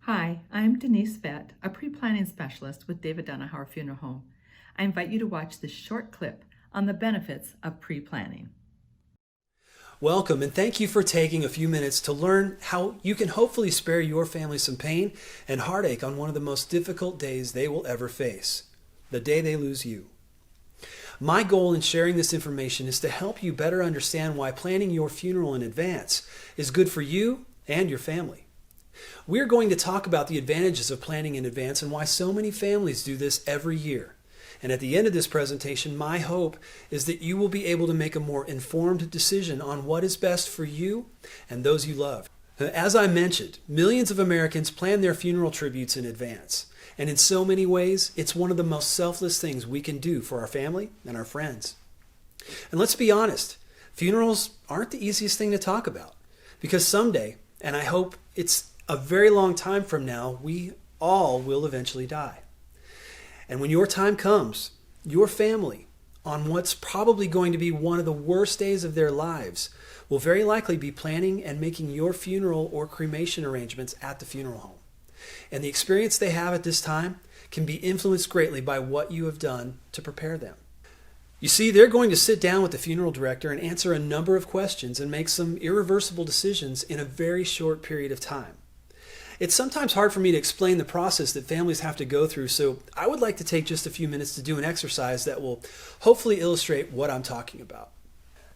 Hi, I'm Denise Vett, a pre-planning specialist with David-Donehower Funeral Home. I invite you to watch this short clip on the benefits of pre-planning. Welcome, and thank you for taking a few minutes to learn how you can hopefully spare your family some pain and heartache on one of the most difficult days they will ever face, the day they lose you. My goal in sharing this information is to help you better understand why planning your funeral in advance is good for you and your family. We're going to talk about the advantages of planning in advance and why so many families do this every year. And at the end of this presentation, my hope is that you will be able to make a more informed decision on what is best for you and those you love. As I mentioned, millions of Americans plan their funeral tributes in advance. And in so many ways, it's one of the most selfless things we can do for our family and our friends. And let's be honest, funerals aren't the easiest thing to talk about. Because someday, and I hope it's a very long time from now, we all will eventually die. And when your time comes, your family, on what's probably going to be one of the worst days of their lives, will very likely be planning and making your funeral or cremation arrangements at the funeral home. And the experience they have at this time can be influenced greatly by what you have done to prepare them. You see, they're going to sit down with the funeral director and answer a number of questions and make some irreversible decisions in a very short period of time. It's sometimes hard for me to explain the process that families have to go through, so I would like to take just a few minutes to do an exercise that will hopefully illustrate what I'm talking about.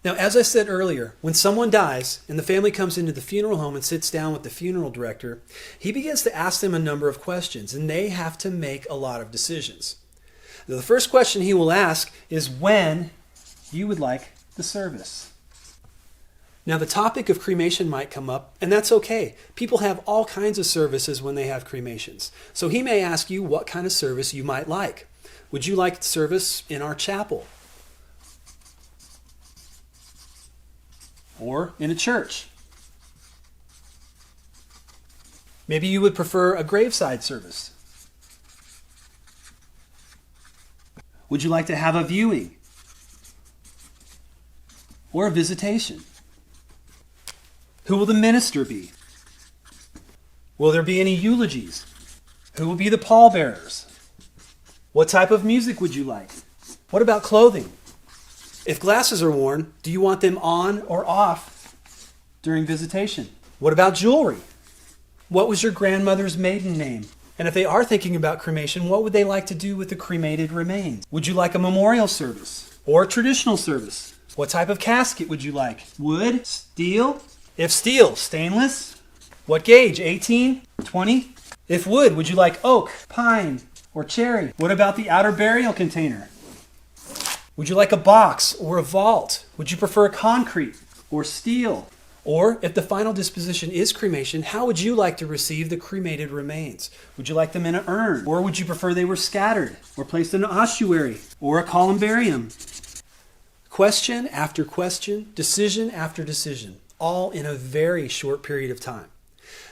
Now, as I said earlier, when someone dies and the family comes into the funeral home and sits down with the funeral director, he begins to ask them a number of questions, and they have to make a lot of decisions. Now, the first question he will ask is when you would like the service. Now, the topic of cremation might come up, and that's okay. People have all kinds of services when they have cremations. So he may ask you what kind of service you might like. Would you like service in our chapel? Or in a church? Maybe you would prefer a graveside service. Would you like to have a viewing? Or a visitation? Who will the minister be? Will there be any eulogies? Who will be the pallbearers? What type of music would you like? What about clothing? If glasses are worn, do you want them on or off during visitation? What about jewelry? What was your grandmother's maiden name? And if they are thinking about cremation, what would they like to do with the cremated remains? Would you like a memorial service or a traditional service? What type of casket would you like? Wood? Steel? If steel, stainless? What gauge, 18, 20? If wood, would you like oak, pine, or cherry? What about the outer burial container? Would you like a box or a vault? Would you prefer concrete or steel? Or if the final disposition is cremation, how would you like to receive the cremated remains? Would you like them in an urn? Or would you prefer they were scattered or placed in an ossuary or a columbarium? Question after question, decision after decision, all in a very short period of time.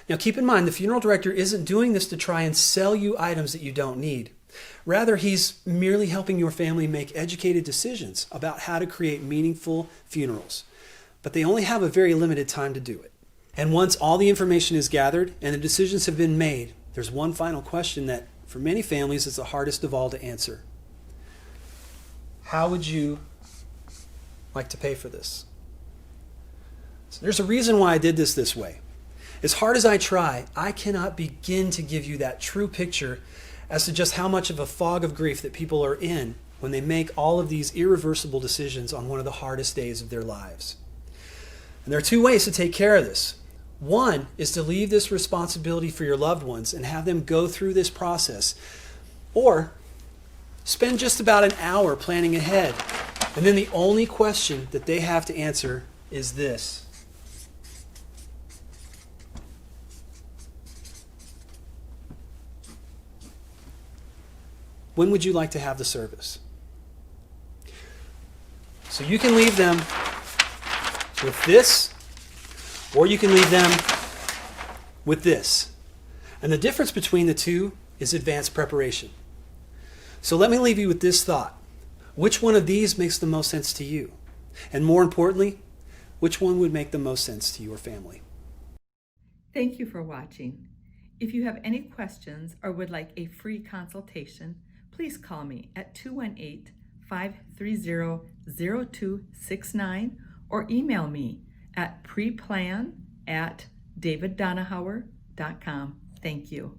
Now keep in mind, the funeral director isn't doing this to try and sell you items that you don't need. Rather, he's merely helping your family make educated decisions about how to create meaningful funerals. But they only have a very limited time to do it. And once all the information is gathered and the decisions have been made, there's one final question that, for many families, is the hardest of all to answer. How would you like to pay for this? So there's a reason why I did this way. As hard as I try, I cannot begin to give you that true picture as to just how much of a fog of grief that people are in when they make all of these irreversible decisions on one of the hardest days of their lives. And there are two ways to take care of this. One is to leave this responsibility for your loved ones and have them go through this process. Or spend just about an hour planning ahead. And then the only question that they have to answer is this. When would you like to have the service? So you can leave them with this, or you can leave them with this. And the difference between the two is advanced preparation. So let me leave you with this thought. Which one of these makes the most sense to you? And more importantly, which one would make the most sense to your family? Thank you for watching. If you have any questions or would like a free consultation, please call me at 218-530-0269 or email me at preplan@david-donehower.com. Thank you.